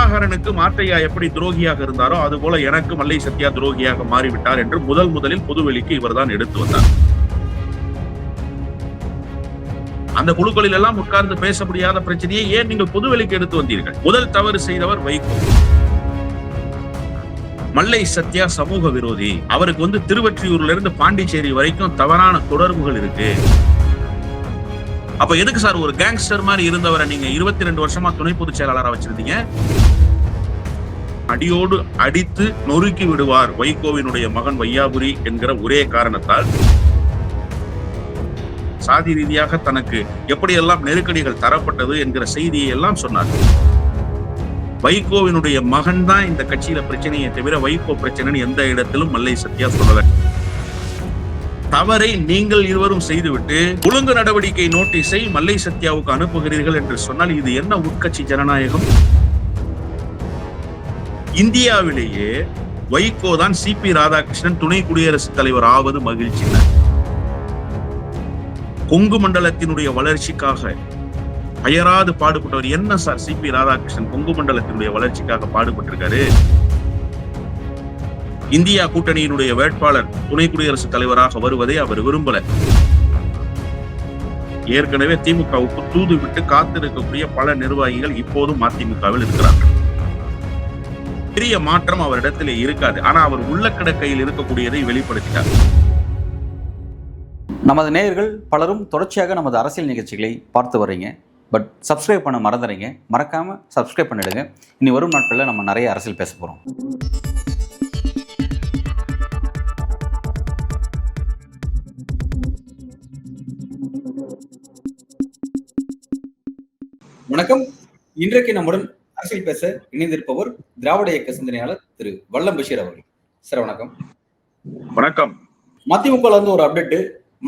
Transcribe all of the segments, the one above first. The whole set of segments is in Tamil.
பிரபாகரனுக்கு மாத்தையா எப்படி துரோகியாக இருந்தாரோ அது போல எனக்கு மல்லை சத்யா துரோகியாக மாறிவிட்டார் என்று முதலில் பொதுவெளிக்கு இவர்தான் எடுத்து வந்தார். அந்த குழுக்களில் எல்லாம் உட்கார்ந்து பேச முடியாத பிரச்சனையை ஏன் நீங்கள் பொதுவெளிக்கு எடுத்து வந்தீர்கள்? முதல் தவறு செய்தவர் வைகோ. மல்லை சத்யா சமூக விரோதி. அவருக்கு திருவொற்றியூர்ல இருந்து பாண்டிச்சேரி வரைக்கும் தவறான தொடர்புகள் இருக்கு. அப்ப எதுக்கு சார் ஒரு கேங்ஸ்டர் மாதிரி இருந்தவரை நீங்க 22 வருஷமா துணை பொதுச் செயலாளராக வச்சிருந்தீங்க? அடியோடு அடித்து நொறுக்கி விடுவார் வைகோவினுடைய மகன் வையாபுரி என்கிற ஒரே காரணத்தால் சாதி ரீதியாக தனக்கு எப்படியெல்லாம் நெருக்கடிகள் தரப்பட்டது என்கிற செய்தியை எல்லாம் சொன்னார். வைகோவினுடைய மகன் தான் இந்த கட்சியில பிரச்சனையை தவிர வைகோ பிரச்சனை எந்த இடத்திலும் மல்லை சத்யா சொல்லல. தவறை நீங்கள் இருவரும் செய்துவிட்டு ஒழுங்கு நடவடிக்கை நோட்டீஸை மல்லை சத்யாவுக்கு அனுப்புகிறீர்கள் என்று சொன்னால் இது என்ன உட்கட்சி ஜனநாயகம்? இந்தியாவிலேயே வைகோ தான் சிபி ராதாகிருஷ்ணன் துணை குடியரசுத் தலைவர் ஆவது மகிழ்ச்சி. கொங்கு மண்டலத்தினுடைய வளர்ச்சிக்காக அயராது பாடுபட்டவர். என்ன சார் சிபி ராதாகிருஷ்ணன் கொங்கு மண்டலத்தினுடைய வளர்ச்சிக்காக பாடுபட்டிருக்காரு? இந்தியா கூட்டணியினுடைய வேட்பாளர் துணை குடியரசுத் தலைவராக வருவதை அவர் விரும்பல. ஏற்கனவே திமுகவுக்கு தூது விட்டு காத்திருக்கக்கூடிய பல நிர்வாகிகள் இப்போதும் அதிமுகவில் இருக்கிறார்கள். பெரிய மாற்றம் அவரிடத்தில் இருக்காது. ஆனா அவர் உள்ள கிடக்கையில் இருக்கக்கூடியதை வெளிப்படுத்தினார். நமது நேயர்கள் பலரும் தொடர்ச்சியாக நமது அரசியல் நிகழ்ச்சிகளை பார்த்து வர்றீங்க. பட் சப்ஸ்கிரைப் பண்ண மறந்துறீங்க. மறக்காம சப்ஸ்கிரைப் பண்ணிடுங்க. இனி வரும் நாட்களில் நம்ம நிறைய அரசியல் பேச போறோம். வணக்கம். இன்றைக்கு நம்முடன் அரசியல் பேச இணைந்திருப்பவர் திராவிட இயக்க சிந்தனையாளர் திரு வல்லம் பஷீர் அவர்கள். சார் வணக்கம். வணக்கம். மதிமுகல ஒரு அப்டேட்.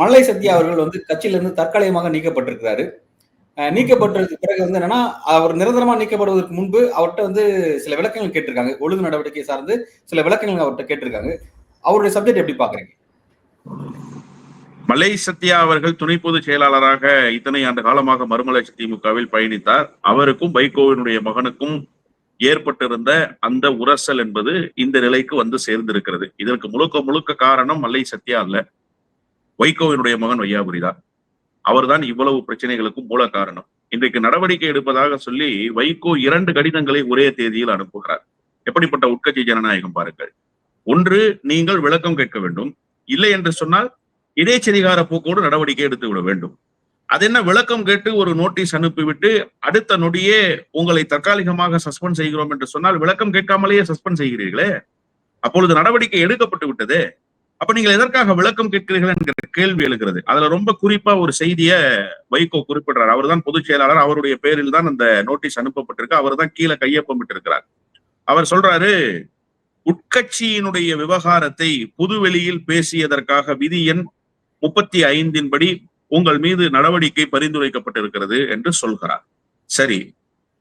மல்லை சத்யா அவர்கள் கட்சியிலிருந்து தற்காலிகமாக நீக்கப்பட்டிருக்கிறாரு. நீக்கப்பட்டதுக்கு பிறகு என்னன்னா அவர் நிரந்தரமா நீக்கப்படுவதற்கு முன்பு அவர்கிட்ட சில விளக்கங்கள் கேட்டிருக்காங்க. ஒழுங்கு நடவடிக்கை சார்ந்து சில விளக்கங்கள் அவர்கிட்ட கேட்டிருக்காங்க. அவருடைய சப்ஜெக்ட் எப்படி பாக்குறீங்க? மல்லை சத்யா அவர்கள் துணை பொதுச் செயலாளராக இத்தனை ஆண்டு காலமாக மறுமலர்ச்சி திமுகவில் பயணித்தார். அவருக்கும் வைகோவினுடைய மகனுக்கும் ஏற்பட்டிருந்த அந்த உரசல் என்பது இந்த நிலைக்கு சேர்ந்திருக்கிறது. இதற்கு முழுக்க காரணம் மல்லை சத்யா அல்ல, வைகோவினுடைய மகன் வையாபுரி தான். அவர்தான் இவ்வளவு பிரச்சனைகளுக்கும் மூல காரணம். இன்றைக்கு நடவடிக்கை எடுப்பதாக சொல்லி வைகோ 2 கடிதங்களை ஒரே தேதியில் அனுப்புகிறார். எப்படிப்பட்ட உட்கட்சி ஜனநாயகம் பாருங்கள். ஒன்று, நீங்கள் விளக்கம் கேட்க வேண்டும். இல்லை என்று சொன்னால் இடைச்செதிகார போக்கோடு நடவடிக்கை எடுத்து விட வேண்டும். அது என்ன, விளக்கம் கேட்டு ஒரு நோட்டீஸ் அனுப்பிவிட்டு அடுத்த நொடியே உங்களை தற்காலிகமாக சஸ்பெண்ட் செய்கிறோம் என்று சொன்னால் விளக்கம் கேட்காமலேயே சஸ்பெண்ட் செய்கிறீர்களே, அப்பொழுது நடவடிக்கை எடுக்கப்பட்டு விட்டதே. அப்ப நீங்கள் எதற்காக விளக்கம் கேட்கிறீர்கள் என்கிற கேள்வி எழுகிறது. அதுல ரொம்ப குறிப்பா ஒரு செய்திய வைகோ குறிப்பிடுறார். அவர் தான் பொதுச் செயலாளர். அவருடைய பேரில் தான் அந்த நோட்டீஸ் அனுப்பப்பட்டிருக்கு. அவர் தான் கீழே கையொப்பமிட்டு இருக்கிறார். அவர் சொல்றாரு, உட்கட்சியினுடைய விவகாரத்தை பொதுவெளியில் பேசியதற்காக விதி எண் 35 படி உங்கள் மீது நடவடிக்கை பரிந்துரைக்கப்பட்டிருக்கிறது என்று சொல்கிறார். சரி,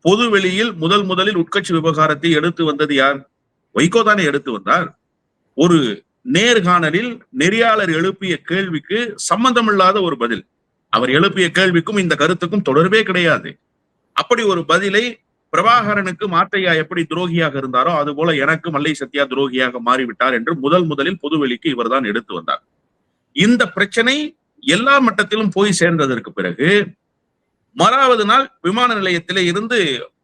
பொதுவெளியில் முதலில் உட்கட்சி விவகாரத்தை எடுத்து வந்தது யார்? வைகோ தானே எடுத்து வந்தார். ஒரு நேர்காணலில் நெறியாளர் எழுப்பிய கேள்விக்கு சம்பந்தமில்லாத ஒரு பதில். அவர் எழுப்பிய கேள்விக்கும் இந்த கருத்துக்கும் தொடர்பே கிடையாது. அப்படி ஒரு பதிலை பிரபாகரனுக்கு மாத்தையா எப்படி துரோகியாக இருந்தாரோ அது போல எனக்கு மல்லை சத்யா துரோகியாக மாறிவிட்டார் என்று முதலில் பொதுவெளிக்கு இவர்தான் எடுத்து வந்தார். இந்த பிரச்சனை எல்லா மட்டத்திலும் போய் சேர்ந்ததற்கு பிறகு மறாவது நாள் விமான நிலையத்திலே இருந்து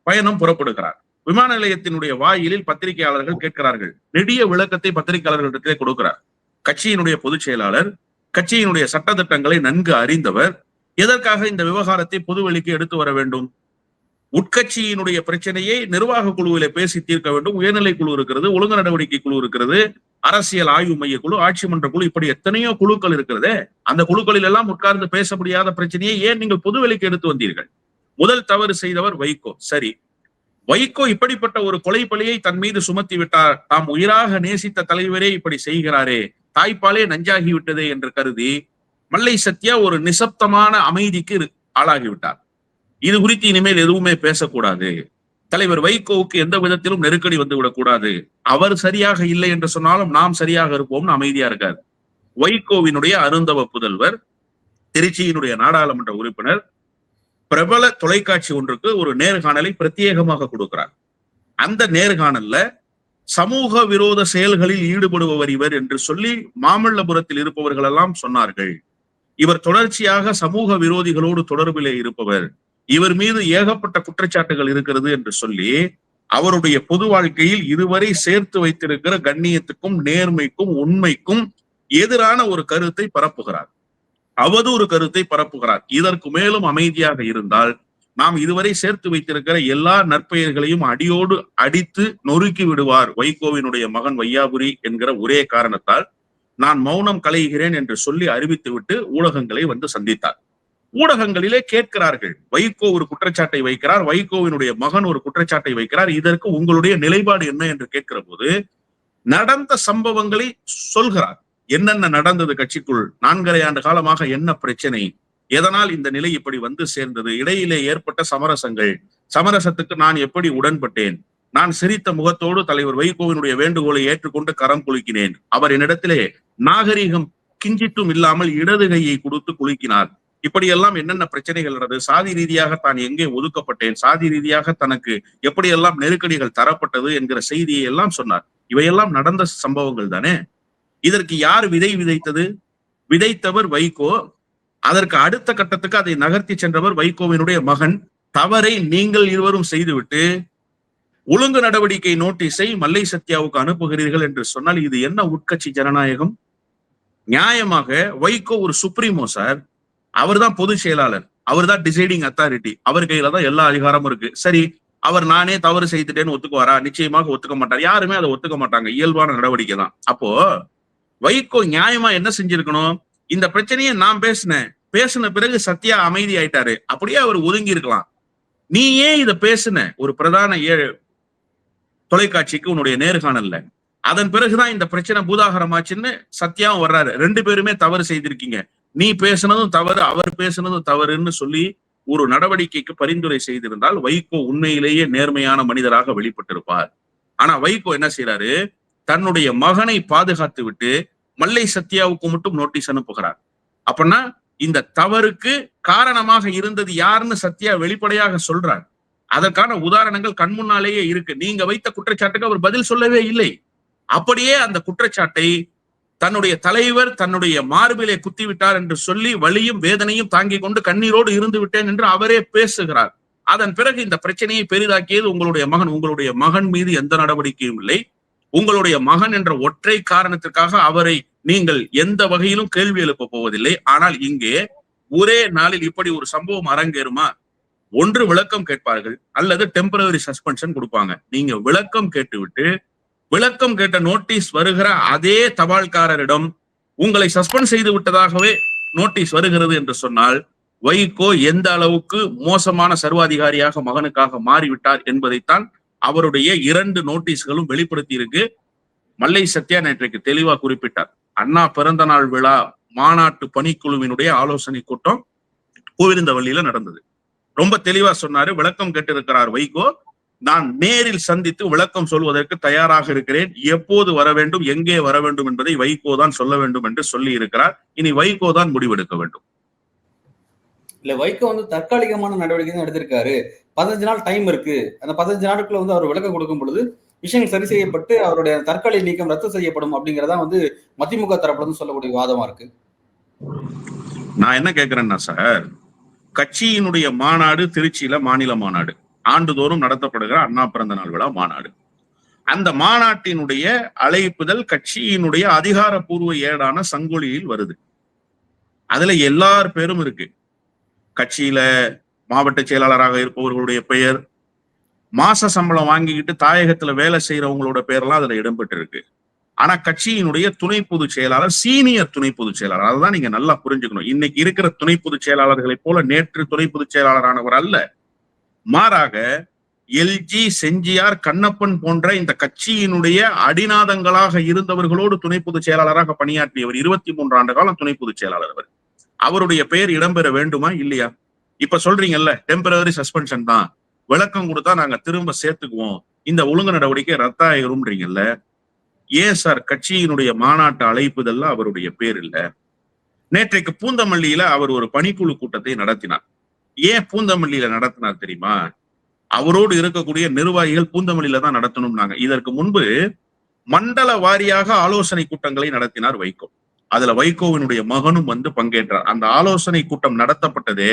பயணம் புறப்படுகிறார். விமான நிலையத்தினுடைய வாயிலில் பத்திரிகையாளர்கள் கேட்கிறார்கள். நெடிய விளக்கத்தை பத்திரிகையாளர்களிடத்திலே கொடுக்கிறார். கட்சியினுடைய பொதுச் செயலாளர், கட்சியினுடைய சட்டத்திட்டங்களை நன்கு அறிந்தவர், எதற்காக இந்த விவகாரத்தை பொதுவெளிக்கு எடுத்து வர வேண்டும்? உட்கட்சியினுடைய பிரச்சனையை நிர்வாக குழுவில பேசி தீர்க்க வேண்டும். உயர்நிலை குழு இருக்கிறது, ஒழுங்கு நடவடிக்கை குழு இருக்கிறது, அரசியல் ஆய்வு மைய குழு, ஆட்சி மன்ற குழு, இப்படி எத்தனையோ குழுக்கள் இருக்கிறதே. அந்த குழுக்களில் எல்லாம் உட்கார்ந்து பேச முடியாத பிரச்சனையை ஏன் நீங்கள் பொதுவெளிக்கு எடுத்து வந்தீர்கள்? முதல் தவறு செய்தவர் வைகோ. சரி, வைகோ இப்படிப்பட்ட ஒரு கொலை பழியை தன் மீது சுமத்தி விட்டார். தாம் உயிராக நேசித்த தலைவரே இப்படி செய்கிறாரே, தாய்ப்பாலே நஞ்சாகி விட்டதே என்று கருதி மல்லை சத்யா ஒரு நிசப்தமான அமைதிக்கு ஆளாகிவிட்டார். இது குறித்து இனிமேல் எதுவுமே பேசக்கூடாது. தலைவர் வைகோவுக்கு எந்த விதத்திலும் நெருக்கடி வந்து விடக்கூடாது. அவர் சரியாக இல்லை என்று சொன்னாலும் நாம் சரியாக இருப்போம்னு அமைதியா இருக்காரு. வைகோவினுடைய அருந்தவ புதல்வர், திருச்சியினுடைய நாடாளுமன்ற உறுப்பினர், பிரபல தொலைக்காட்சி ஒன்றுக்கு ஒரு நேர்காணலை பிரத்யேகமாக கொடுக்கிறார். அந்த நேர்காணல்ல சமூக விரோத செயல்களில் ஈடுபடுபவர் இவர் என்று சொல்லி மாமல்லபுரத்தில் இருப்பவர்கள் எல்லாம் சொன்னார்கள். இவர் தொடர்ச்சியாக சமூக விரோதிகளோடு தொடர்பிலே இருப்பவர், இவர் மீது ஏகப்பட்ட குற்றச்சாட்டுகள் இருக்கிறது என்று சொல்லி அவருடைய பொது வாழ்க்கையில் இதுவரை சேர்த்து வைத்திருக்கிற கண்ணியத்துக்கும் நேர்மைக்கும் உண்மைக்கும் எதிரான ஒரு கருத்தை பரப்புகிறார், அவதூறு கருத்தை பரப்புகிறார். இதற்கு மேலும் அமைதியாக இருந்தால் நாம் இதுவரை சேர்த்து வைத்திருக்கிற எல்லா நற்பெயர்களையும் அடியோடு அடித்து நொறுக்கி விடுவார் வைகோவினுடைய மகன் வையாபுரி என்கிற ஒரே காரணத்தால் நான் மௌனம் கலைகிறேன் என்று சொல்லி அறிவித்துவிட்டு ஊடகங்களை வந்து சந்தித்தார். ஊடகங்களிலே கேட்கிறார்கள், வைகோ ஒரு குற்றச்சாட்டை வைக்கிறார், வைகோவினுடைய மகன் ஒரு குற்றச்சாட்டை வைக்கிறார், இதற்கு உங்களுடைய நிலைப்பாடு என்ன என்று கேட்கிற போது நடந்த சம்பவங்களை சொல்கிறார். என்னென்ன நடந்தது, கட்சிக்குள் 4.5 ஆண்டு காலமாக என்ன பிரச்சனை, எதனால் இந்த நிலை இப்படி வந்து சேர்ந்தது, இடையிலே ஏற்பட்ட சமரசத்துக்கு நான் எப்படி உடன்பட்டேன், நான் சிரித்த முகத்தோடு தலைவர் வைகோவினுடைய வேண்டுகோளை ஏற்றுக்கொண்டு கரம் குலுக்கினேன், அவர் என்னிடத்திலே நாகரீகம் கிஞ்சித்தும் இல்லாமல் இடது கையை கொடுத்து குலுக்கினார், இப்படியெல்லாம் என்னென்ன பிரச்சனைகள் நடந்தது, சாதி ரீதியாக தான் எங்கே ஒதுக்கப்பட்டேன், சாதி ரீதியாக தனக்கு எப்படியெல்லாம் நெருக்கடிகள் தரப்பட்டது என்கிற செய்தியை எல்லாம் சொன்னார். இவையெல்லாம் நடந்த சம்பவங்கள் தானே. இதற்கு யார் விதை விதைத்தது? விதைத்தவர் வைகோ. அதற்கு அடுத்த கட்டத்துக்கு அதை நகர்த்தி சென்றவர் வைகோவினுடைய மகன். தவறை நீங்கள் இருவரும் செய்துவிட்டு ஒழுங்கு நடவடிக்கை நோட்டீஸை மல்லை சத்யாவுக்கு அனுப்புகிறீர்கள் என்று சொன்னால் இது என்ன உட்கட்சி ஜனநாயகம்? நியாயமாக வைகோ ஒரு சுப்ரீமோ சார், அவர் தான் பொதுச் செயலாளர், அவர் தான் டிசைடிங் அத்தாரிட்டி, அவர் கையில தான் எல்லா அதிகாரமும் இருக்கு. சரி, அவர் நானே தவறு செய்துட்டேன்னு ஒத்துக்குவாரா? நிச்சயமாக ஒத்துக்க மாட்டார். யாருமே அதை ஒத்துக்க மாட்டாங்க. இயல்பான நடவடிக்கை தான். அப்போ வைகோ நியாயமா என்ன செஞ்சிருக்கணும்? இந்த பிரச்சனையை நான் பேசின பிறகு சத்யா அமைதி ஆயிட்டாரு, அப்படியே அவர் ஒதுங்கி இருக்கலாம். நீ ஏன் இதை பேசுன ஒரு பிரதான தொலைக்காட்சிக்கு உன்னுடைய நேர்காணல்ல? அதன் பிறகுதான் இந்த பிரச்சனை பூதாகரமாச்சுன்னு சத்யாவும் வர்றாரு. 2 பேருமே தவறு செய்திருக்கீங்க, நீ பேசுனதும் தவறு, அவர் பேசுனதும் தவறுன்னு சொல்லி ஒரு நடவடிக்கைக்கு பரிந்துரை செய்திருந்தால் வைகோ உண்மையிலேயே நேர்மையான மனிதராக வெளிப்பட்டிருப்பார். ஆனா வைகோ என்ன செய்யறாரு? தன்னுடைய மகனை பாதுகாத்து விட்டு மல்லை சத்யாவுக்கு மட்டும் நோட்டீஸ் அனுப்புகிறார். அப்படின்னா இந்த தவறுக்கு காரணமாக இருந்தது யாருன்னு சத்யா வெளிப்படையாக சொல்றார். அதற்கான உதாரணங்கள் கண்முன்னாலேயே இருக்கு. நீங்க வைத்த குற்றச்சாட்டுக்கு அவர் பதில் சொல்லவே இல்லை. அப்படியே அந்த குற்றச்சாட்டை தன்னுடைய தலைவர் தன்னுடைய மார்பிலே குத்திவிட்டார் என்று சொல்லி வலியும் வேதனையும் தாங்கிக் கொண்டு கண்ணீரோடு இருந்து விட்டேன் என்று அவரே பேசுகிறார். அதன் பிறகு இந்த பிரச்சனையை பெரிதாக்கியது உங்களுடைய மகன். உங்களுடைய மகன் மீது எந்த நடவடிக்கையும் இல்லை. உங்களுடைய மகன் என்ற ஒற்றை காரணத்திற்காக அவரை நீங்கள் எந்த வகையிலும் கேள்வி எழுப்ப போவதில்லை. ஆனால் இங்கே ஒரே நாளில் இப்படி ஒரு சம்பவம் அரங்கேறுமா? ஒன்று விளக்கம் கேட்பார்கள் அல்லது டெம்பரரி சஸ்பென்ஷன் கொடுப்பாங்க. நீங்க விளக்கம் கேட்டுவிட்டு விளக்கம் கேட்ட நோட்டீஸ் வருகிற அதே தபால்காரரிடம் உங்களை சஸ்பெண்ட் செய்து விட்டதாகவே நோட்டீஸ் வருகிறது என்று சொன்னால் வைகோ எந்த அளவுக்கு மோசமான சர்வாதிகாரியாக மகனுக்காக மாறிவிட்டார் என்பதைத்தான் அவருடைய 2 நோட்டீஸ்களும் வெளிப்படுத்தி இருக்கு. மல்லை சத்யா நேற்றைக்கு தெளிவா குறிப்பிட்டார். அண்ணா பிறந்த நாள் விழா மாநாட்டு பணிக்குழுவினுடைய ஆலோசனை கூட்டம் கோவிந்தவள்ளியில நடந்தது. ரொம்ப தெளிவா சொன்னாரு. விளக்கம் கேட்டிருக்கிறார் வைகோ. நான் நேரில் சந்தித்து விளக்கம் சொல்வதற்கு தயாராக இருக்கிறேன். எப்போது வர வேண்டும், எங்கே வர வேண்டும் என்பதை வைகோ தான் சொல்ல வேண்டும் என்று சொல்லி இருக்கிறார். இனி வைகோ தான் முடிவெடுக்க வேண்டும். இல்ல, வைகோ வந்து தற்காலிகமான நடவடிக்கை தான் எடுத்திருக்காரு. 15 நாள் டைம் இருக்கு. அந்த 15 நாளுக்குள்ள வந்து அவர் விளக்கம் கொடுக்கும் பொழுது விஷயங்கள் சரி செய்யப்பட்டு அவருடைய தற்காலிக நீக்கம் ரத்து செய்யப்படும் அப்படிங்கிறதா வந்து மதிமுக தரப்புல இருந்து சொல்லக்கூடிய வாதமா இருக்கு. நான் என்ன கேட்கிறேன்னா சார், கட்சியினுடைய மாநாடு திருச்சியில மாநில மாநாடு ஆண்டுதோறும் நடத்தப்படுகிற அண்ணா பிறந்த நாள் விழா மாநாடு. அந்த மாநாட்டினுடைய அழைப்புதல் கட்சியினுடைய அதிகாரப்பூர்வ ஏடான சங்கொலியில் வருது. அதுல எல்லார் பேரும் இருக்கு. கட்சியில மாவட்ட செயலாளராக இருப்பவர்களுடைய பெயர், மாச சம்பளம் வாங்கிக்கிட்டு தாயகத்துல வேலை செய்யறவங்களோட பெயர்லாம் அதுல இடம்பெற்று இருக்கு. ஆனா கட்சியினுடைய துணை பொதுச் செயலாளர், சீனியர் துணை பொதுச் செயலாளர், அதுதான் நீங்க நல்லா புரிஞ்சுக்கணும். இன்னைக்கு இருக்கிற துணை பொதுச் செயலாளர்களை போல நேற்று துணை பொதுச் செயலாளரானவர் அல்ல. மாறாக எல்ஜி, செஞ்சியார், கண்ணப்பன் போன்ற இந்த கட்சியினுடைய அடிநாதங்களாக இருந்தவர்களோடு துணை பொதுச் செயலாளராக பணியாற்றியவர். 23 ஆண்டு காலம் துணை பொதுச் செயலாளர் அவர். அவருடைய பெயர் இடம்பெற வேண்டுமா இல்லையா? இப்ப சொல்றீங்கல்ல டெம்பரரி சஸ்பென்ஷன் தான், விளக்கம் கொடுத்தா நாங்க திரும்ப சேர்த்துக்குவோம், இந்த ஒழுங்கு நடவடிக்கை ரத்தாயிரும்ன்றீங்கல்ல. ஏன் சார் கட்சியினுடைய மாநாட்டு அழைப்புதல்ல அவருடைய பேர் இல்ல? நேற்றைக்கு பூந்தமல்லியில அவர் ஒரு பணிக்குழு கூட்டத்தை நடத்தினார். ஏன் பூந்தமல்லியில நடத்தினார் தெரியுமா? அவரோடு இருக்கக்கூடிய நிர்வாகிகள் பூந்தமல்லியில தான் நடத்தணும்னாங்க. இதற்கு முன்பு மண்டல வாரியாக ஆலோசனை கூட்டங்களை நடத்தினார் வைகோ. அதுல வைகோவினுடைய மகனும் வந்து பங்கேற்றார். அந்த ஆலோசனை கூட்டம் நடத்தப்பட்டது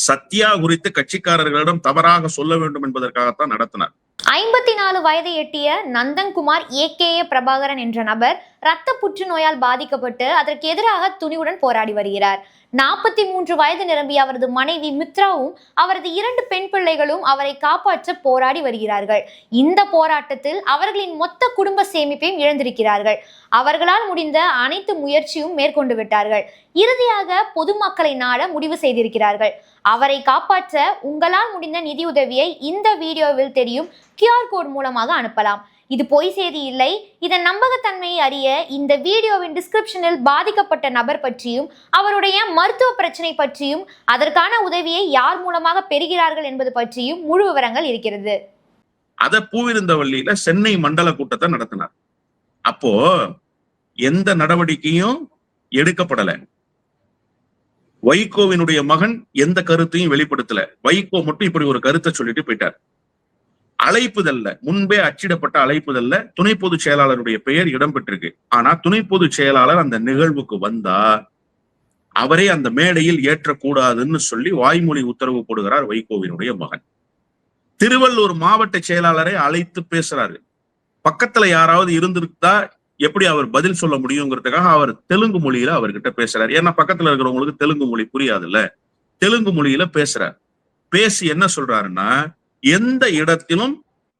சத்யா குறித்து கட்சிக்காரர்களிடம் தவறாக சொல்ல வேண்டும் என்பதற்காகத்தான் நடத்தினார். 54 வயதை எட்டிய நந்தன்குமார் ஏகே பிரபாகரன் என்ற நபர் இரத்த புற்றுநோயால் பாதிக்கப்பட்டு அதற்கு எதிராக துணிவுடன் போராடி வருகிறார். 43 வயது நிரம்பிய அவரது மனைவி மித்ராவும் அவரது 2 பெண் பிள்ளைகளும் அவரை காப்பாற்ற போராடி வருகிறார்கள். இந்த போராட்டத்தில் அவர்களின் மொத்த குடும்ப சேமிப்பையும் இழந்திருக்கிறார்கள். அவர்களால் முடிந்த அனைத்து முயற்சியும் மேற்கொண்டு விட்டார்கள். இறுதியாக பொதுமக்களை நாட முடிவு செய்திருக்கிறார்கள். அவரை காப்பாற்ற உங்களால் முடிந்த நிதியுதவியை இந்த வீடியோவில் தெரியும் QR கோட் மூலமாக அனுப்பலாம். இது பொய் செய்தி இல்லை. இதன் நம்பகத்தன்மையை அறிய இந்த வீடியோவின் டிஸ்கிரிப்ஷனில் பாதிக்கப்பட்ட நபர் பற்றியும் அவருடைய மருத்துவ பிரச்சனை பற்றியும் அதற்கான உதவியை யார் மூலமாக பெறுகிறார்கள் என்பது பற்றியும் முழு விவரங்கள் இருக்கிறது. அத பூவிருந்தவள்ளியில சென்னை மண்டல கூட்டத்தை நடத்தினார். அப்போ எந்த நடவடிக்கையும் எடுக்கப்படல. வைகோவினுடைய மகன் எந்த கருத்தையும் வெளிப்படுத்தல. வைகோ மட்டும் இப்படி ஒரு கருத்தை சொல்லிட்டு போயிட்டார். அழைப்புதல்ல, முன்பே அச்சிடப்பட்ட அழைப்புதல்ல துணை பொதுச் செயலாளருடைய பெயர் இடம்பெற்றிருக்கு. ஆனா துணை பொதுச் செயலாளர் அந்த நிகழ்வுக்கு வந்தா அவரே அந்த மேடையில் ஏற்றக்கூடாதுன்னு சொல்லி வாய்மொழி உத்தரவு போடுகிறார் வைகோவினுடைய மகன். திருவள்ளூர் மாவட்ட செயலாளரை அழைத்து பேசுறாரு. பக்கத்துல யாராவது இருந்திருந்தா எப்படி அவர் பதில் சொல்ல முடியுங்கிறதுக்காக அவர் தெலுங்கு மொழியில அவர்கிட்ட பேசுறாரு. ஏன்னா பக்கத்துல இருக்கிறவங்களுக்கு தெலுங்கு மொழி புரியாதுல்ல. தெலுங்கு மொழியில பேசுறார். பேசி என்ன சொல்றாருன்னா, எந்த இடத்திலும்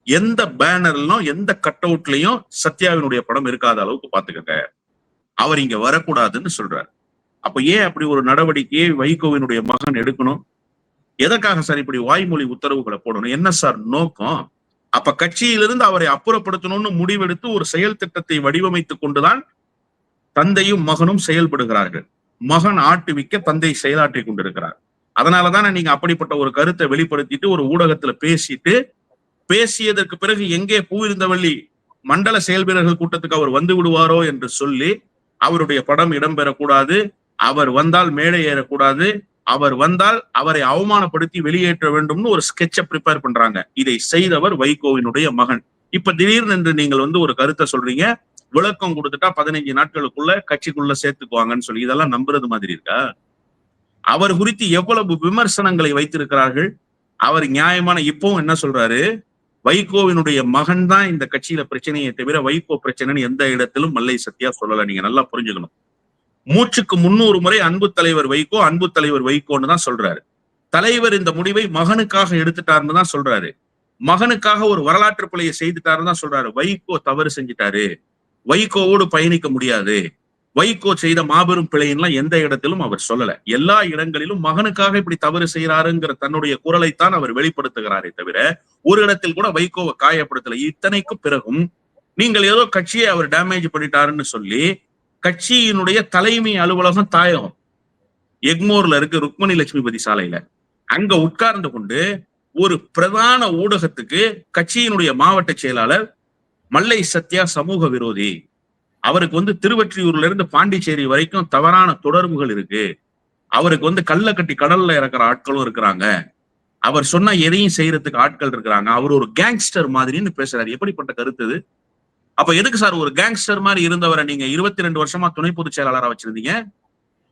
எந்த பேனர்லும் எந்த கட் அவுட்லயும் சத்யாவினுடைய படம் இருக்காத அளவுக்கு பாத்துக்கங்க, அவர் இங்க வரக்கூடாதுன்னு சொல்றாரு. அப்ப ஏன் அப்படி ஒரு நடவடிக்கையை வைகோவினுடைய மகன் எடுக்கணும்? எதற்காக சார் இப்படி வாய்மொழி உத்தரவுகளை போடணும்? என்ன சார் நோக்கம்? அப்ப கட்சியிலிருந்து அவரை அப்புறப்படுத்தணும்னு முடிவெடுத்து ஒரு செயல் திட்டத்தை வடிவமைத்துக் கொண்டுதான் தந்தையும் மகனும் செயல்படுகிறார்கள். மகன் ஆட்டுவிக்க தந்தை செயலாற்றி கொண்டிருக்கிறார். அதனாலதானே நீங்க அப்படிப்பட்ட ஒரு கருத்தை வெளிப்படுத்திட்டு ஒரு ஊடகத்துல பேசியதற்கு பிறகு எங்கே பூவிருந்தவள்ளி மண்டல செயல் வீரர்கள் கூட்டத்துக்கு அவர் வந்து விடுவாரோ என்று சொல்லி அவருடைய படம் இடம்பெறக்கூடாது, அவர் வந்தால் மேடை ஏறக்கூடாது, அவர் வந்தால் அவரை அவமானப்படுத்தி வெளியேற்ற வேண்டும்னு ஒரு ஸ்கெட்சை ப்ரிப்பேர் பண்றாங்க. இதை செய்தவர் வைகோவினுடைய மகன். இப்ப திடீர்னு என்று நீங்கள் வந்து ஒரு கருத்தை சொல்றீங்க, விளக்கம் கொடுத்துட்டா 15 நாட்களுக்குள்ள கட்சிக்குள்ள சேர்த்துக்குவாங்கன்னு சொல்லி. இதெல்லாம் நம்புறது மாதிரி இருக்கா? அவர் குறித்து எவ்வளவு விமர்சனங்களை வைத்திருக்கிறார்கள். அவர் நியாயமான இப்பவும் என்ன சொல்றாரு, வைகோவினுடைய மகன் தான் இந்த கட்சியில பிரச்சனையை தவிர வைகோ பிரச்சனைன்னு எந்த இடத்திலும் மல்லை சத்யா சொல்லல. நீங்க நல்லா புரிஞ்சுக்கணும். மூச்சுக்கு 300 முறை அன்பு தலைவர் வைகோ, அன்பு தலைவர் வைகோன்னு தான் சொல்றாரு. தலைவர் இந்த முடிவை மகனுக்காக எடுத்துட்டாருன்னு தான் சொல்றாரு. மகனுக்காக ஒரு வரலாற்று பிழையை செய்துட்டாருன்னு தான் சொல்றாரு. வைகோ தவறு செஞ்சுட்டாரு, வைகோவோடு பயணிக்க முடியாது, வைகோ செய்த மாபெரும் பிழையெல்லாம் எந்த இடத்திலும் அவர் சொல்லல. எல்லா இடங்களிலும் மகனுக்காக இப்படி தவறு செய்யறாருங்கிற தன்னுடைய குரலைத்தான் அவர் வெளிப்படுத்துகிறாரே தவிர ஒரு இடத்தில் கூட வைகோவை காயப்படுத்தல. இத்தனைக்கு பிறகும் நீங்கள் ஏதோ கட்சியை அவர் டேமேஜ் பண்ணிட்டாருன்னு சொல்லி கட்சியினுடைய தலைமை அலுவலகம் தாயகம் எக்மோர்ல இருக்கு, ருக்மணி லட்சுமிபதி சாலையில, அங்க உட்கார்ந்து கொண்டு ஒரு பிரதான ஊடகத்துக்கு கட்சியினுடைய மாவட்ட செயலாளர் மல்லை சத்யா சமூக விரோதி, அவருக்கு வந்து திருவொற்றியூர்ல இருந்து பாண்டிச்சேரி வரைக்கும் தவறான தொடர்புகள் இருக்கு, அவருக்கு வந்து கல்ல கட்டி கடல்ல இறக்குற ஆட்களும் இருக்கிறாங்க, அவர் சொன்னா எதையும் செய்யறதுக்கு ஆட்கள் இருக்கிறாங்க, அவர் ஒரு கேங்ஸ்டர் மாதிரின்னு பேசுறாரு. எப்படிப்பட்ட கருத்து இது? அப்ப எதுக்கு சார் ஒரு கேங்ஸ்டர் மாதிரி இருந்தவரை நீங்க 22 வருஷமா துணை பொதுச் செயலாளரா வச்சிருந்தீங்க?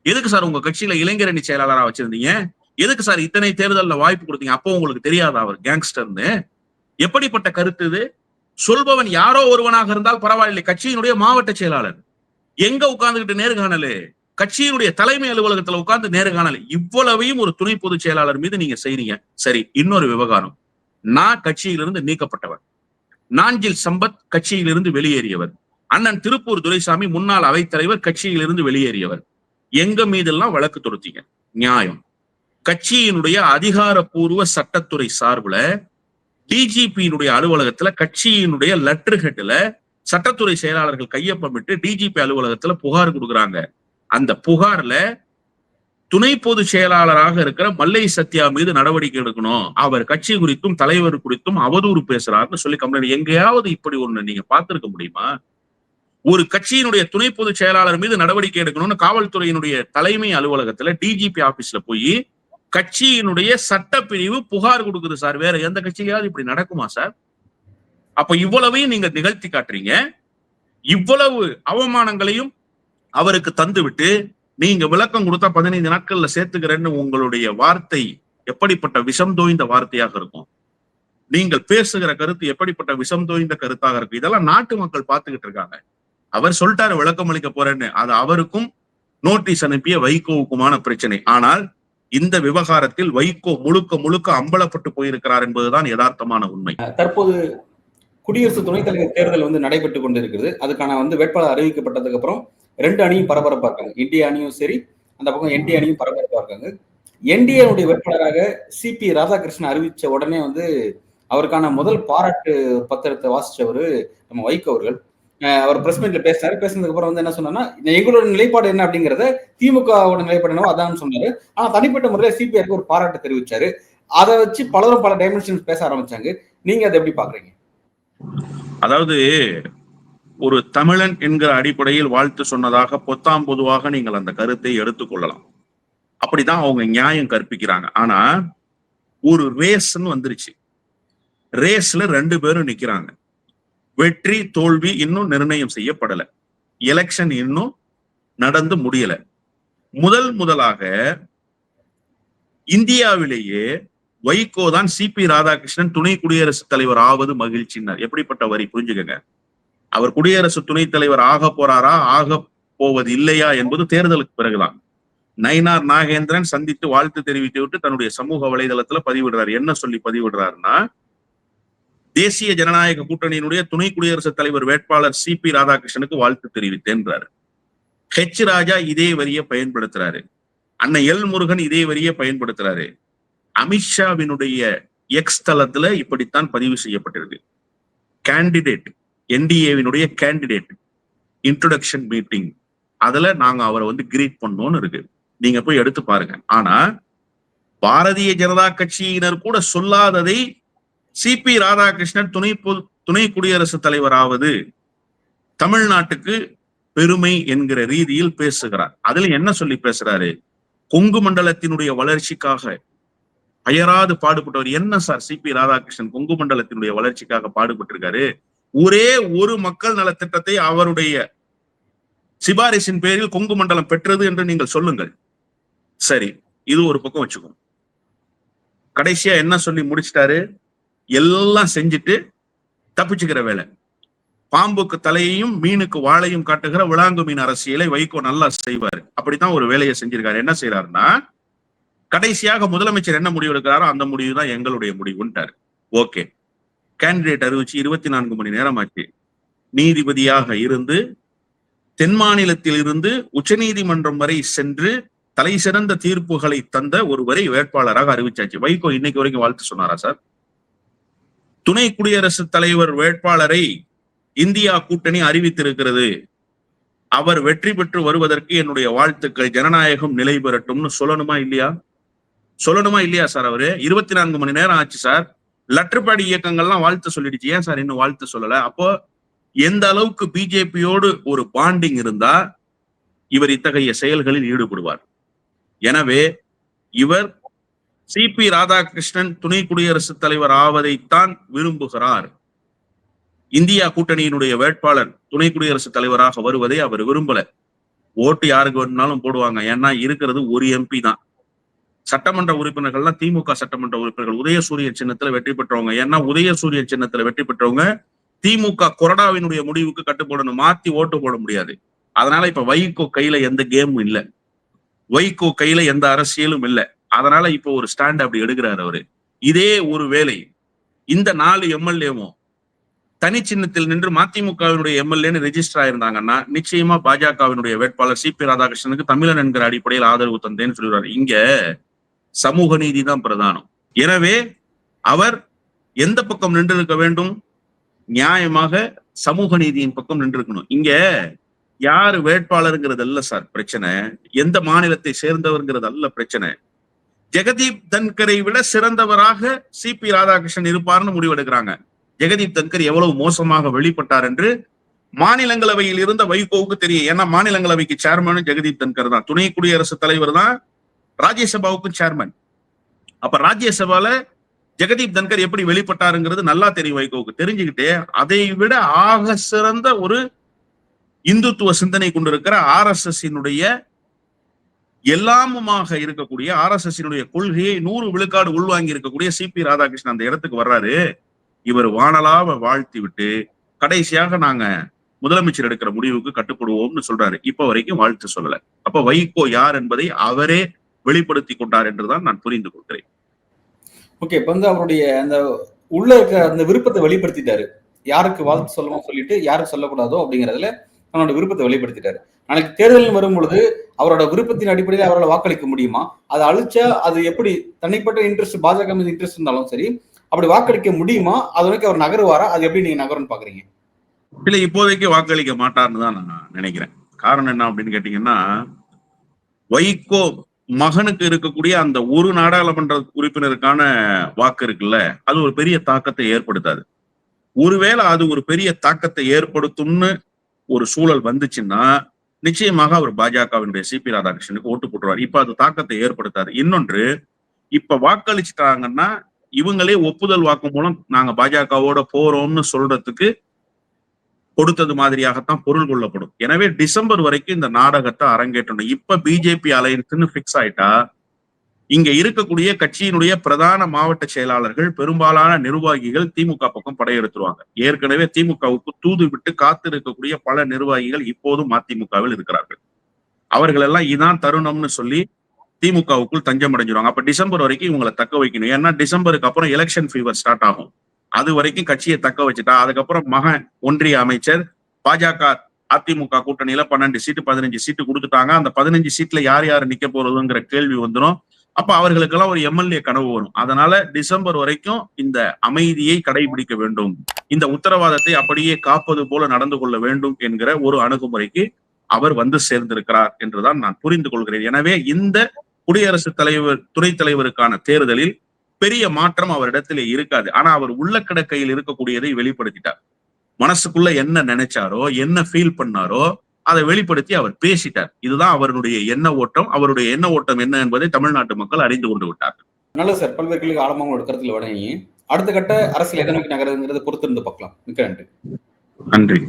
எதுக்கு சார் உங்க கட்சியில இளைஞரணி செயலாளரா வச்சிருந்தீங்க? எதுக்கு சார் இத்தனை தேர்தல்ல வாய்ப்பு கொடுத்தீங்க? அப்போ உங்களுக்கு தெரியாதா அவர் கேங்ஸ்டர்னு? எப்படிப்பட்ட கருத்து இது? சொல்பவன் யாரோ ஒருவனாக இருந்தால் பரவாயில்லை, கட்சியினுடைய மாவட்ட செயலாளர் எங்க உட்கார்ந்துகிட்டு நேர்காணல், கட்சியினுடைய தலைமை அலுவலகத்துல உட்கார்ந்து நேர்காணல், இவ்வளவையும் ஒரு துணை பொதுச் செயலாளர் மீது நீங்க செய்றீங்க. சரி, இன்னொரு விவகாரம், நான் கட்சியிலிருந்து நீக்கப்பட்டவர், நாஞ்சில் சம்பத் கட்சியிலிருந்து வெளியேறியவர், அண்ணன் திருப்பூர் துரைசாமி முன்னாள் அவைத்தலைவர் கட்சியிலிருந்து வெளியேறியவர், எங்க மீதெல்லாம் வழக்கு தொடுத்தீங்க. நியாயம். கட்சியினுடைய அதிகாரப்பூர்வ சட்டத்துறை சார்புல டிஜிபியினுடைய அலுவலகத்துல கட்சியினுடைய லெட்டர் ஹெட்ல சட்டத்துறை செயலாளர்கள் கையொப்பமிட்டு டிஜிபி அலுவலகத்துல புகார் கொடுக்குறாங்க. அந்த புகார்ல துணை பொதுச் செயலாளராக இருக்கிற மல்லை சத்யா மீது நடவடிக்கை எடுக்கணும், அவர் கட்சி குறித்தும் தலைவர் குறித்தும் அவதூறு பேசுறாருன்னு சொல்லி கம்ப்ளைண்ட். எங்கேயாவது இப்படி ஒண்ணு நீங்க பார்த்திருக்க முடியுமா? ஒரு கட்சியினுடைய துணை பொதுச் செயலாளர் மீது நடவடிக்கை எடுக்கணும்னு காவல்துறையினுடைய தலைமை அலுவலகத்துல டிஜிபி ஆபீஸ்ல போய் கட்சியினுடைய சட்டப்பிரிவு புகார் கொடுக்குது சார். வேற எந்த கட்சியிலாவது இப்படி நடக்குமா சார்? அப்ப இவ்வளவையும் நீங்க நிகழ்த்தி காட்டுறீங்க. இவ்வளவு அவமானங்களையும் அவருக்கு தந்துவிட்டு நீங்க விளக்கம் கொடுத்தா 15 நாட்கள்ல சேர்த்துக்கிறேன்னு உங்களுடைய வார்த்தை எப்படிப்பட்ட விஷம் தோய்ந்த வார்த்தையாக இருக்கும்? நீங்கள் பேசுகிற கருத்து எப்படிப்பட்ட விஷம் தோய்ந்த கருத்தாக இருக்கும்? இதெல்லாம் நாட்டு மக்கள் பார்த்துக்கிட்டு இருக்காங்க. அவர் சொல்லிட்டாரு விளக்கம் அளிக்க போறேன்னு. அது அவருக்கும் நோட்டீஸ் அனுப்பிய வைகோவுக்குமான பிரச்சனை. ஆனால் இந்த விவகாரத்தில் வைகோ முழுக்க முழுக்க அம்பலப்பட்டு போயிருக்கிறார் என்பதுதான் யதார்த்தமான உண்மை. தற்போது குடியரசு துணைத் தலைவர் தேர்தல் வந்து நடைபெற்றுக் கொண்டிருக்கிறது. அதுக்கான வந்து வேட்பாளர் அறிவிக்கப்பட்டதுக்கு அப்புறம் 2 அணியும் பரபரப்பா இருக்காங்க. இந்திய அணியும் சரி, அந்த பக்கம் என்டிஏ அணியும் பரபரப்பா இருக்காங்க. என்டிஏனுடைய வேட்பாளராக சிபி ராதாகிருஷ்ணன் அறிவிச்ச உடனே வந்து அவருக்கான முதல் பாராட்டு பத்திரத்தை வாசிச்சவரு நம்ம வைகோ அவர்கள். அவர் பிரஸ் மீட்ல பேசினாரு. பேசினதுக்கு அப்புறம் வந்து என்ன சொன்னார்னா, எங்களோட நிலைப்பாடு என்ன அப்படிங்கறத திமுகவோட நிலைப்பாடு என்னவோ அதான் சொன்னாரு. ஆனா தனிப்பட்ட முறையில சிபிஆருக்கு ஒரு பாராட்டு தெரிவிச்சாரு. அதை வச்சு பலரும் பல டைமென்ஷன்ஸ் பேச ஆரம்பிச்சாங்க. நீங்க அதை எப்படி பாக்குறீங்க? அதாவது ஒரு தமிழன் என்கிற அடிப்படையில் வாழ்த்து சொன்னதாக பொத்தாம் பொதுவாக நீங்கள் அந்த கருத்தை எடுத்துக்கொள்ளலாம். அப்படிதான் அவங்க நியாயம் கற்பிக்கிறாங்க. ஆனா ஒரு ரேஸ்ன்னு வந்துருச்சு. ரேஸ்ல 2 பேரும் நிக்கிறாங்க. வெற்றி தோல்வி இன்னும் நிர்ணயம் செய்யப்படல. எலெக்ஷன் இன்னும் நடந்து முடியல. முதலாக இந்தியாவிலேயே வைகோ தான் சிபி ராதாகிருஷ்ணன் துணை குடியரசுத் தலைவர் ஆவது மகிழ்ச்சினார். எப்படிப்பட்ட வரி புரிஞ்சுக்கங்க. அவர் குடியரசு துணைத் தலைவர் ஆக போறாரா ஆக போவது இல்லையா என்பது தேர்தலுக்கு பிறகுதான். நயினார் நாகேந்திரன் சந்தித்து வாழ்த்து தெரிவித்து விட்டு தன்னுடைய சமூக வலைதளத்துல பதிவிடுறாரு. என்ன சொல்லி பதிவிடுறாருன்னா, தேசிய ஜனநாயக கூட்டணியினுடைய துணை குடியரசுத் தலைவர் வேட்பாளர் சிபி ராதாகிருஷ்ணனுக்கு வாழ்த்து தெரிவித்தேன்றாரு. ஹெச் ராஜா இதே வரியை பயன்படுத்துறாரு. அண்ணன் எல் முருகன் இதே வரியை பயன்படுத்துறாரு. அமித்ஷாவினுடைய எக்ஸ் தளத்துல இப்படித்தான் பதிவு செய்யப்பட்டிருக்கு. கேண்டிடேட் என்டிஏவினுடைய கேண்டிடேட் இன்ட்ரோடக்ஷன் மீட்டிங், அதுல நாங்க அவரை வந்து கிரீட் பண்ணோம்னு இருக்கு. நீங்க போய் எடுத்து பாருங்க. ஆனா பாரதிய ஜனதா கட்சியினர் கூட சொல்லாததை சிபி ராதாகிருஷ்ணன் துணை குடியரசுத் தலைவராவது தமிழ்நாட்டுக்கு பெருமை என்கிற ரீதியில் பேசுகிறார். அதுல என்ன சொல்லி பேசுறாரு? கொங்கு மண்டலத்தினுடைய வளர்ச்சிக்காக அயராது பாடுபட்டவர். என்ன சார் சிபி ராதாகிருஷ்ணன் கொங்கு மண்டலத்தினுடைய வளர்ச்சிக்காக பாடுபட்டிருக்காரு? ஒரே ஒரு மக்கள் நலத்திட்டத்தை அவருடைய சிபாரிசின் பேரில் கொங்கு மண்டலம் பெற்றது என்று நீங்கள் சொல்லுங்கள். சரி, இது ஒரு பக்கம் வச்சுக்கோங்க. கடைசியா என்ன சொல்லி முடிச்சிட்டாரு? எல்லாம் செஞ்சுட்டு தப்பிச்சுக்கிற வேலை. பாம்புக்கு தலையையும் மீனுக்கு வாழையும் காட்டுகிற விளாங்கு மீன் அரசியலை வைகோ நல்லா செய்வாரு. அப்படித்தான் ஒரு வேலையை செஞ்சிருக்காரு. என்ன செய்யறாருன்னா, கடைசியாக முதலமைச்சர் என்ன முடிவு எடுக்கிறாரோ அந்த முடிவு தான் எங்களுடைய முடிவுன்ட்டாரு. ஓகே, கேண்டிடேட் அறிவிச்சு 24 மணி நேரம் ஆச்சு. நீதிபதியாக இருந்து தென் மாநிலத்தில் இருந்து உச்ச நீதிமன்றம் வரை சென்று தலை சிறந்த தீர்ப்புகளை தந்த ஒருவரை வேட்பாளராக அறிவிச்சாச்சு. வைகோ இன்னைக்கு வரைக்கும் வாழ்த்து சொன்னாரா சார்? துணை குடியரசுத் தலைவர் வேட்பாளரை இந்தியா கூட்டணி அறிவித்திருக்கிறது. அவர் வெற்றி பெற்று வருவதற்கு என்னுடைய வாழ்த்துக்கள், ஜனநாயகம் நிலை பெறட்டும்னு சொல்லணுமா இல்லையா? சொல்லணுமா இல்லையா சார்? அவரு 24 மணி நேரம் ஆச்சு சார். லெட்டர் பேட் இயக்கங்கள்லாம் வாழ்த்து சொல்லிடுச்சு. ஏன் சார் இன்னும் வாழ்த்து சொல்லல? அப்போ எந்த அளவுக்கு பிஜேபியோடு ஒரு பாண்டிங் இருந்தா இவர் இத்தகைய செயல்களில் ஈடுபடுவார். எனவே இவர் சிபி ராதாகிருஷ்ணன் துணை குடியரசுத் தலைவர் ஆவதைத்தான் விரும்புகிறார். இந்தியா கூட்டணியினுடைய வேட்பாளர் துணை குடியரசுத் தலைவராக வருவதை அவர் விரும்பல. ஓட்டு யாருக்கு வேணும்னாலும் போடுவாங்க. ஏன்னா இருக்கிறது ஒரு எம்பி தான். சட்டமன்ற உறுப்பினர்கள்லாம் திமுக சட்டமன்ற உறுப்பினர்கள் உதயசூரியன் சின்னத்துல வெற்றி பெற்றவங்க. ஏன்னா உதயசூரியன் சின்னத்துல வெற்றி பெற்றவங்க திமுக கொறடாவினுடைய முடிவுக்கு கட்டுப்படணும், மாத்தி ஓட்டு போட முடியாது. அதனால இப்ப வைகோ கையில எந்த கேமும் இல்லை, வைகோ கையில எந்த அரசியலும் இல்லை. அதனால இப்ப ஒரு ஸ்டாண்ட் அப்படி எடுக்கிறாரு அவரு. இதே ஒரு வேலை இந்த 4 எம்எல்ஏவும் தனி சின்னத்தில் நின்று மதிமுகவினுடைய எம்எல்ஏன்னு ரெஜிஸ்டர் ஆயிருந்தாங்கன்னா நிச்சயமா பாஜகவினுடைய வேட்பாளர் சிபி ராதாகிருஷ்ணனுக்கு தமிழன் என்கிற அடிப்படையில் ஆதரவு தந்தேன்னு சொல்லுவாரு. இங்க சமூக நீதி தான் பிரதானம். எனவே அவர் எந்த பக்கம் நின்று இருக்க வேண்டும்? நியாயமாக சமூக நீதியின் பக்கம் நின்று இருக்கணும். இங்க யாரு வேட்பாளருங்கிறது அல்ல சார் பிரச்சனை, எந்த மாநிலத்தை சேர்ந்தவர்ங்கிறது அல்ல பிரச்சனை. ஜெகதீப் தன்கரை விட சிறந்தவராக சிபி ராதாகிருஷ்ணன் இருப்பார்னு முடிவெடுக்கிறாங்க. ஜெகதீப் தன்கர் எவ்வளவு மோசமாக வெளிப்பட்டார் என்று மாநிலங்களவையில் இருந்த வைகோவுக்கு தெரியும். ஏன்னா மாநிலங்களவைக்கு சேர்மன் ஜெகதீப் தன்கர் தான், துணை குடியரசுத் தலைவர் தான், ராஜ்யசபாவுக்கும் சேர்மன். அப்ப ராஜ்யசபால ஜெகதீப் தன்கர் எப்படி வெளிப்பட்டாருங்கிறது நல்லா தெரியும் வைகோவுக்கு. தெரிஞ்சுக்கிட்டே அதை விட ஆக சிறந்த ஒரு இந்துத்துவ சிந்தனை கொண்டிருக்கிற RSS எல்லாமுமாக இருக்கக்கூடிய RSS கொள்கையை 100 விழுக்காடு உள்வாங்கி இருக்கக்கூடிய CP ராதாகிருஷ்ணன் அந்த இடத்துக்கு வர்றாரு. இவர் வானலாவ வாழ்த்தி விட்டு கடைசியாக நாங்க முதலமைச்சர் எடுக்கிற முடிவுக்கு கட்டுப்படுவோம்னு சொல்றாரு. இப்ப வரைக்கும் வாழ்த்து சொல்லல. அப்ப வைகோ யார் என்பதை அவரே வெளிப்படுத்தி கொண்டார் என்றுதான் நான் புரிந்து கொள்கிறேன். ஓகே, இப்ப வந்து அவருடைய அந்த உள்ள இருக்க அந்த விருப்பத்தை வெளிப்படுத்திட்டாரு. யாருக்கு வாழ்த்து சொல்லணும் சொல்லிட்டு யாருக்கு சொல்லக்கூடாதோ அப்படிங்கறதுல தன்னோட விருப்பத்தை வெளிப்படுத்திட்டாரு. நாளைக்கு தேர்தல் வரும் பொழுது அவரோட விருப்பத்தின் அடிப்படையில் அவரால் வாக்களிக்க முடியுமா? அதை அழிச்சா அது எப்படி தனிப்பட்ட இன்ட்ரெஸ்ட், பாஜக மீது இன்ட்ரெஸ்ட் இருந்தாலும் சரி, அப்படி வாக்களிக்க முடியுமா? அது வரைக்கும் அவர் நகருவாரா? அது எப்படி நீங்க நகரும்னு பாக்குறீங்க? இல்ல, இப்போதைக்கு வாக்களிக்க மாட்டார்னு தான் நான் நினைக்கிறேன். காரணம் என்ன அப்படின்னு கேட்டீங்கன்னா, வைகோ மகனுக்கு இருக்கக்கூடிய அந்த ஒரு நாடாளுமன்ற உறுப்பினருக்கான வாக்கு இருக்குல்ல, அது ஒரு பெரிய தாக்கத்தை ஏற்படுத்தாது. ஒருவேளை அது ஒரு பெரிய தாக்கத்தை ஏற்படுத்தும்னு ஒரு சூழல் வந்துச்சுன்னா நிச்சயமாக அவர் பாஜகவினுடைய CP ராதாகிருஷ்ணனுக்கு ஓட்டு போட்டுருவார். இப்ப அது தாக்கத்தை ஏற்படுத்தாது. இன்னொன்று, இப்ப வாக்களிச்சுட்டாங்கன்னா இவங்களே ஒப்புதல் வாக்கு மூலம் நாங்க பாஜகவோட போறோம்னு சொல்றதுக்கு கொடுத்தது மாதிரியாகத்தான் பொருள் கொள்ளப்படும். எனவே டிசம்பர் வரைக்கும் இந்த நாடகத்தை அரங்கேற்றணும். இப்ப பிஜேபி அலையன்ஸ்னு பிக்ஸ் ஆயிட்டா இங்க இருக்கக்கூடிய கட்சியினுடைய பிரதான மாவட்ட செயலாளர்கள், பெரும்பாலான நிர்வாகிகள் திமுக பக்கம் படையெடுத்துருவாங்க. ஏற்கனவே திமுகவுக்கு தூது விட்டு காத்து இருக்கக்கூடிய பல நிர்வாகிகள் இப்போதும் அதிமுகவில் இருக்கிறார்கள். அவர்கள் எல்லாம் இதான் தருணம்னு சொல்லி திமுகவுக்குள் தஞ்சம் அடைஞ்சிருவாங்க. அப்ப டிசம்பர் வரைக்கும் இவங்களை தக்க வைக்கணும். ஏன்னா டிசம்பருக்கு அப்புறம் எலெக்ஷன் ஃபீவர் ஸ்டார்ட் ஆகும். அது வரைக்கும் கட்சியை தக்க வச்சுட்டா அதுக்கப்புறம் மகன் ஒன்றிய அமைச்சர், பாஜக அதிமுக கூட்டணியில 12 சீட்டு 15 சீட்டு கொடுத்துட்டாங்க. அந்த 15 சீட்ல யார் யார் நிக்க போறதுங்கிற கேள்வி வந்துடும். அப்ப அவர்களுக்கெல்லாம் ஒரு MLA கனவு வரும். அதனால டிசம்பர் வரைக்கும் இந்த அமைதியை கடைபிடிக்க வேண்டும், இந்த உத்தரவாதத்தை அப்படியே காப்பது போல நடந்து கொள்ள வேண்டும் என்கிற ஒரு அணுகுமுறைக்கு அவர் வந்து சேர்ந்திருக்கிறார் என்றுதான் நான் புரிந்து கொள்கிறேன். எனவே இந்த குடியரசுத் தலைவர், துணைத் தலைவருக்கான தேர்தலில் பெரிய மாற்றம் அவரிடத்திலே இருக்காது. ஆனா அவர் உள்ள கிடக்கையில் இருக்கக்கூடியதை வெளிப்படுத்திட்டார். மனசுக்குள்ள என்ன நினைச்சாரோ, என்ன ஃபீல் பண்ணாரோ அதை வெளிப்படுத்தி அவர் பேசிட்டார். இதுதான் அவருடைய எண்ண ஓட்டம். அவருடைய எண்ண ஓட்டம் என்ன என்பதை தமிழ்நாட்டு மக்கள் அறிந்து கொண்டு விட்டார்கள். நல்ல சார், பல்வேறு கேள்வி ஆழமாக ஒரு கருத்தில் வழங்கி அடுத்த கட்ட அரசியல் எதை நோக்கி நகருங்கிறத பொறுத்திருந்து பார்க்கலாம். மிக்க நன்றி. நன்றி.